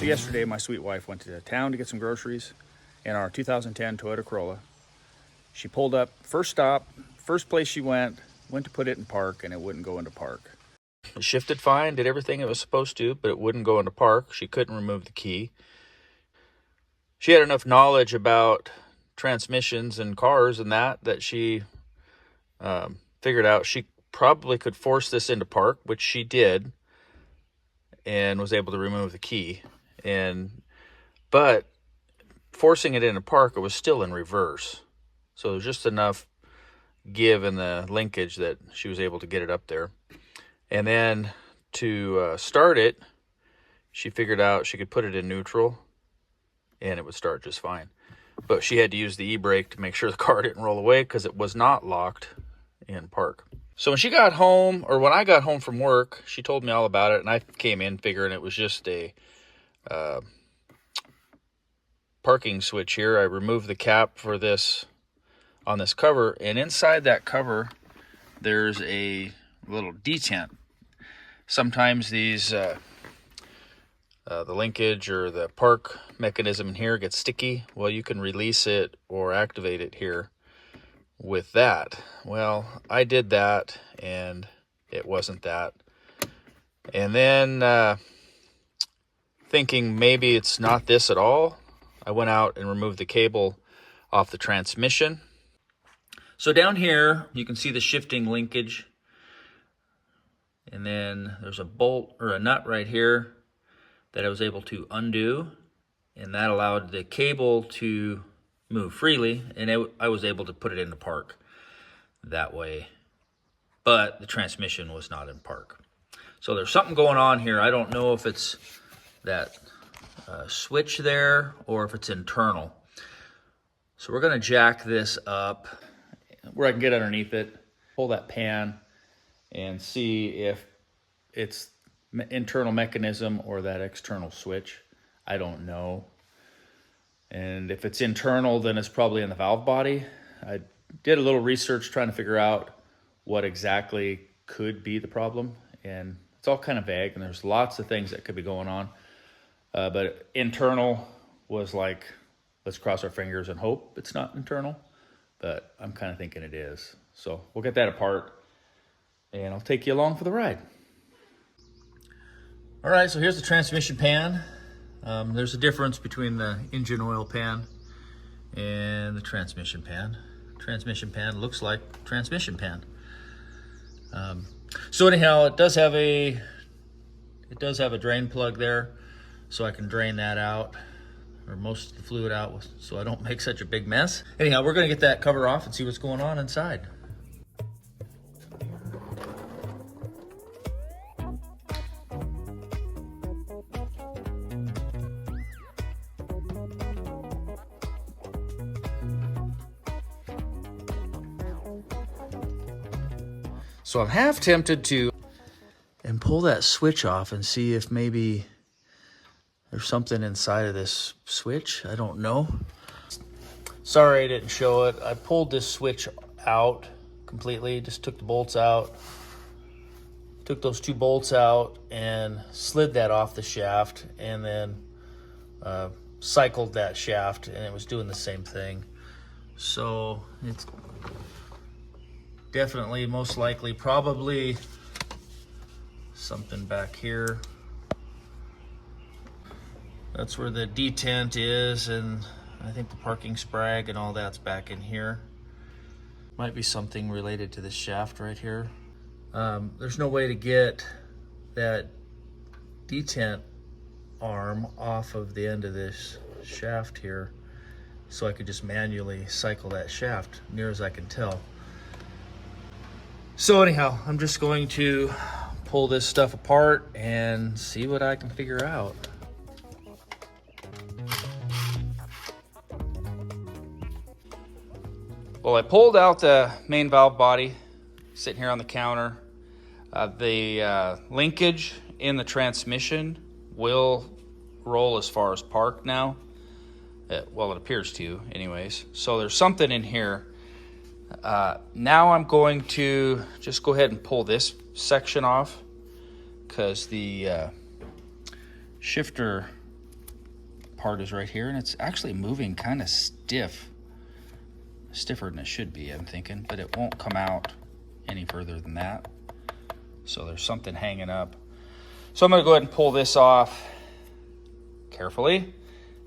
yesterday, my sweet wife went to town to get some groceries in our 2010 Toyota Corolla. She pulled up, first stop, first place she went to put it in park, and it wouldn't go into park. It shifted fine, did everything it was supposed to, but it wouldn't go into park. She couldn't remove the key. She had enough knowledge about transmissions and cars and that she figured out she probably could force this into park, which she did, and was able to remove the key. But forcing it into park, it was still in reverse. So there's just enough give in the linkage that she was able to get it up there. And then to start it, she figured out she could put it in neutral and it would start just fine. But she had to use the e-brake to make sure the car didn't roll away because it was not locked in park. So when she got home, or when I got home from work, she told me all about it, and I came in figuring it was just a parking switch here. I removed the cap for this on this cover, and inside that cover there's a little detent. Sometimes these the linkage or the park mechanism in here gets sticky. Well, you can release it or activate it here with that. Well, I did that and it wasn't that. And then thinking maybe it's not this at all, I went out and removed the cable off the transmission. So down here you can see the shifting linkage, and then there's a bolt or a nut right here that I was able to undo, and that allowed the cable to move freely, and I was able to put it into park that way. But the transmission was not in park. So there's something going on here. I don't know if it's that switch there or if it's internal. So we're going to jack this up where I can get underneath it, pull that pan, and see if it's internal mechanism or that external switch. I don't know. And if it's internal, then it's probably in the valve body. I did a little research trying to figure out what exactly could be the problem, and it's all kind of vague, and there's lots of things that could be going on. But internal was like, let's cross our fingers and hope it's not internal, but I'm kind of thinking it is. So we'll get that apart, and I'll take you along for the ride. All right, so here's the transmission pan. There's a difference between the engine oil pan and the transmission pan. Transmission pan looks like transmission pan. So anyhow, it does have a drain plug there, so I can drain that out, or most of the fluid out, so I don't make such a big mess. Anyhow, we're gonna get that cover off and see what's going on inside. So I'm half tempted to pull that switch off and see if maybe there's something inside of this switch. I don't know. Sorry I didn't show it. I pulled this switch out completely, just took the bolts out. Took those two bolts out and slid that off the shaft, and then cycled that shaft, and it was doing the same thing. So it's definitely, most likely, probably something back here. That's where the detent is, and I think the parking sprag and all that's back in here. Might be something related to this shaft right here. There's no way to get that detent arm off of the end of this shaft here, so I could just manually cycle that shaft, near as I can tell. So anyhow, I'm just going to pull this stuff apart and see what I can figure out. Well, I pulled out the main valve body, sitting here on the counter. The linkage in the transmission will roll as far as park now. Well, it appears to anyways. So there's something in here. Now I'm going to just go ahead and pull this section off, because the shifter part is right here, and it's actually moving kind of stiff. Stiffer than it should be, I'm thinking, but it won't come out any further than that. So there's something hanging up. So I'm gonna go ahead and pull this off carefully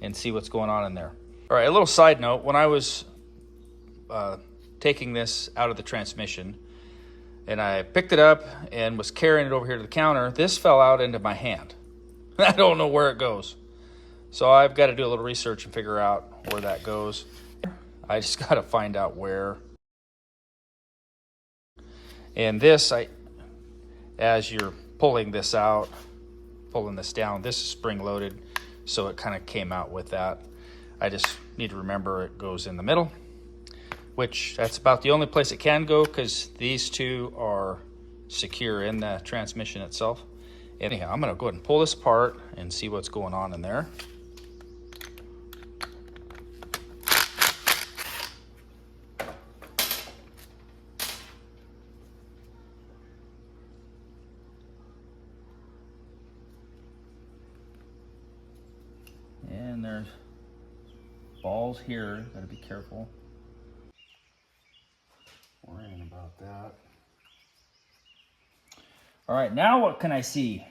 and see what's going on in there. All right, a little side note, when I was taking this out of the transmission and I picked it up and was carrying it over here to the counter, this fell out into my hand. I don't know where it goes. So I've got to do a little research and figure out where that goes. I just got to find out where. And this, as you're pulling this out, pulling this down, this is spring loaded, so it kind of came out with that. I just need to remember it goes in the middle, which that's about the only place it can go because these two are secure in the transmission itself. Anyhow, I'm going to go ahead and pull this apart and see what's going on in there. And there's balls here, gotta be careful. Worrying about that. All right, now what can I see?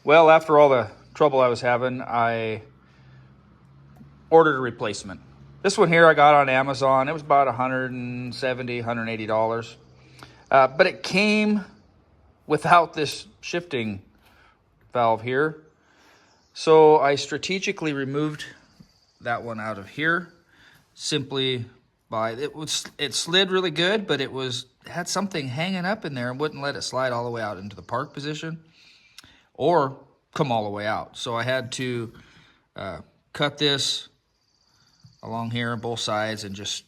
Well, after all the trouble I was having, I ordered a replacement. This one here I got on Amazon. It was about $170, $180. But it came without this shifting valve here. So I strategically removed that one out of here simply by, it slid really good, but it had something hanging up in there and wouldn't let it slide all the way out into the park position or come all the way out. So I had to cut this along here on both sides and just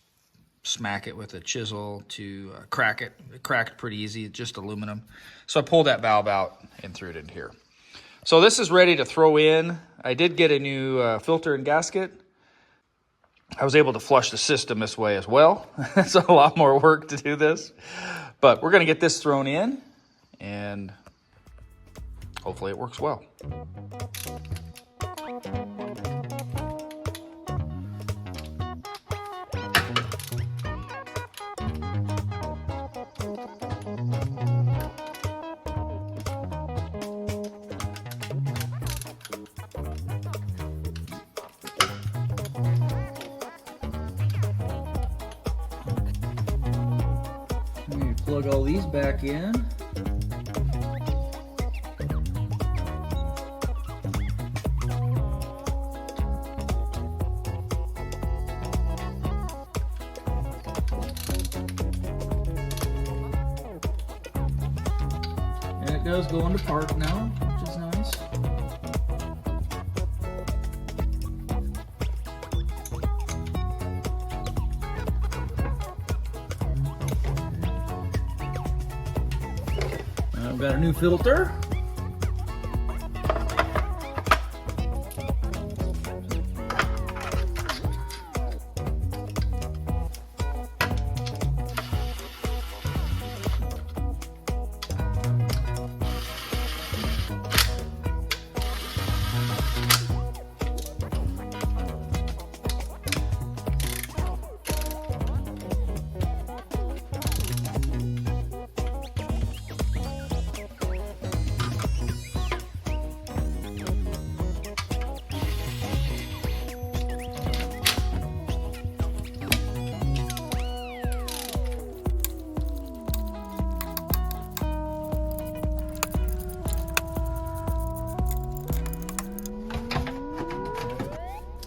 smack it with a chisel to crack it. It cracked pretty easy, just aluminum. So I pulled that valve out and threw it in here. So this is ready to throw in. I did get a new filter and gasket. I was able to flush the system this way as well. It's a lot more work to do this, but we're gonna get this thrown in and hopefully it works well. Plug all these back in. And it does go into park now, which is nice. I've got a new filter.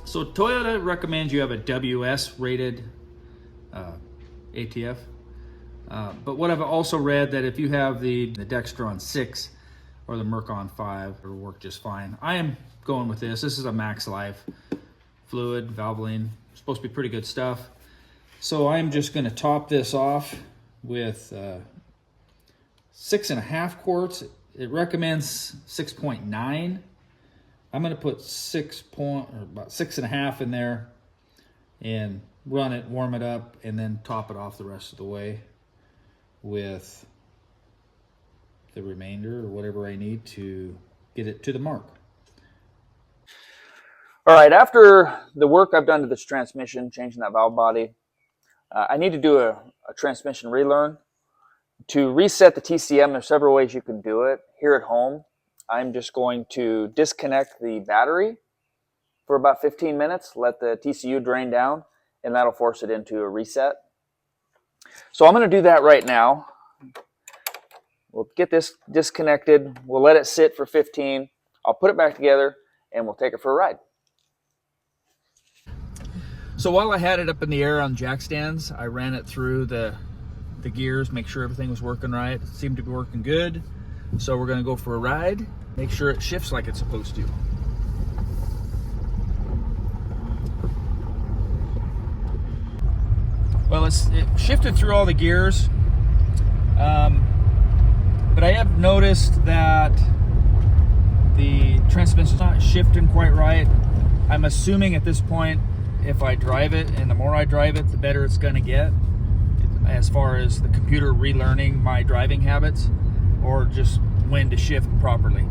So Toyota recommends you have a WS rated ATF. But what I've also read that if you have the Dextron 6 or the Mercon 5, it'll work just fine. I am going with this. This is a Max Life fluid, Valvoline. Supposed to be pretty good stuff. So I'm just gonna top this off with 6.5 quarts. it recommends 6.9. I'm going to put about 6.5 in there and run it, warm it up, and then top it off the rest of the way with the remainder or whatever I need to get it to the mark. All right, after the work I've done to this transmission, changing that valve body, I need to do a transmission relearn. To reset the TCM, there's several ways you can do it. Here at home, I'm just going to disconnect the battery for about 15 minutes, let the TCU drain down, and that'll force it into a reset. So I'm going to do that right now. We'll get this disconnected. We'll let it sit for 15. I'll put it back together, and we'll take it for a ride. So while I had it up in the air on jack stands, I ran it through the gears, make sure everything was working right. It seemed to be working good. So we're going to go for a ride, make sure it shifts like it's supposed to. Well, it shifted through all the gears, but I have noticed that the transmission's not shifting quite right. I'm assuming at this point, if I drive it, and the more I drive it, the better it's going to get, as far as the computer relearning my driving habits, or just when to shift properly.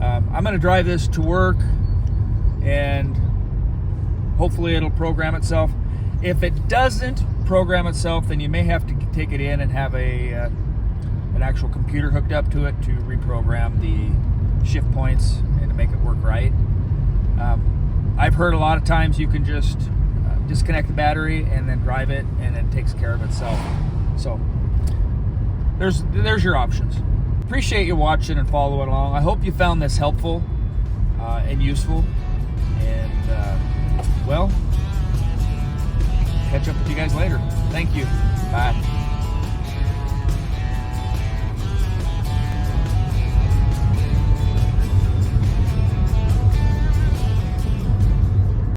I'm going to drive this to work, and hopefully it'll program itself. If it doesn't program itself, then you may have to take it in and have an actual computer hooked up to it to reprogram the shift points and to make it work right. I've heard a lot of times you can just disconnect the battery and then drive it, and it takes care of itself. So there's your options. Appreciate you watching and following along. I hope you found this helpful and useful. And well, catch up with you guys later. Thank you. Bye.